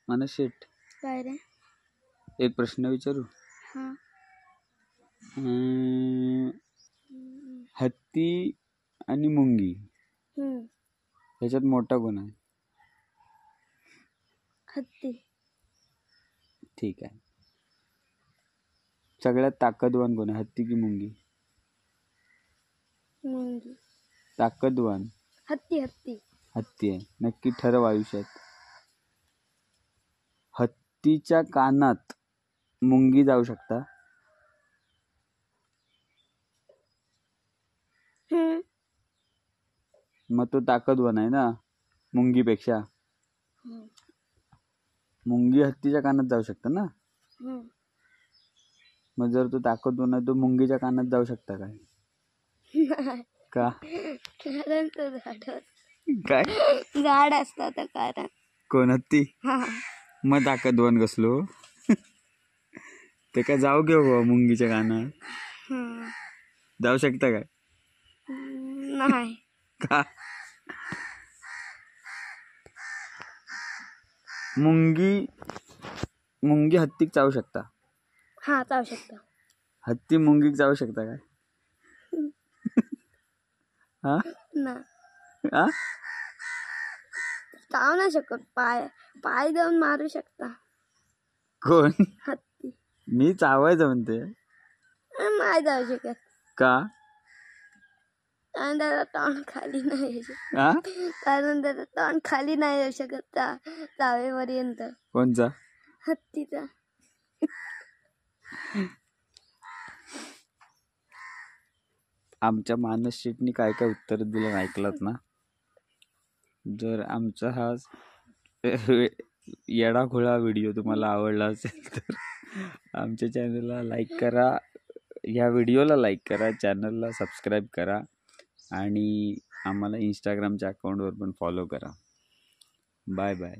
मानस शेठ, काय रे? एक प्रश्न विचारू. हा. हत्ती आणि मुंगी हम्म. ह्याच्यात मोठा कोण आहे? हत्ती. ठीक आहे. सगळ्यात ताकदवान कोण आहे, हत्ती की मुंगी? मुंगी. ताकदवान हत्ती. हत्ती. हत्ती आहे. नक्की ठरव आयुष्यात. हत्तीच्या कानात मुंगी जाऊ शकता? मग तो ताकदवान आहे ना मुंगीपेक्षा. मुंगी हत्तीच्या कानात जाऊ शकता ना. मग जर तो ताकदवान आहे तो मुंगीच्या कानात जाऊ शकता काय? का? कारण तो काय झाड असतं तर कारण. कोण हत्ती? मग ताकदवान कसलो? ते काय जाऊ घेऊ मुंगीच्या कानात जाऊ शकता काय? नाही. का? मुंगी हत्तीक जाऊ शकता? हा, जाऊ शकता. हत्ती मुंगीक जाऊ शकता काय? हा ना, हा जाऊ नाही शकत. पाय देऊन मारू शकता. कोण? हत्ती. मी चावायचं म्हणते. नाही जाऊ शकत. का? कारण त्याचा तोंड खाली नाही येऊ शकत. हा? कारण त्याचा तोंड खाली नाही येऊ शकत चावेपर्यंत. कोणचा? हत्तीचा. आमच्या मानस शेटनी काय काय उत्तर दिलं ऐकलात ना. जर आमचा हा येडाखोळा व्हिडिओ तुम्हाला आवडला असेल तर आमच्या चॅनलला लाईक करा, ह्या व्हिडिओला लाईक करा, चॅनलला सबस्क्राईब करा आणि आम्हाला इंस्टाग्रामच्या अकाउंटवर पण फॉलो करा. Bye bye.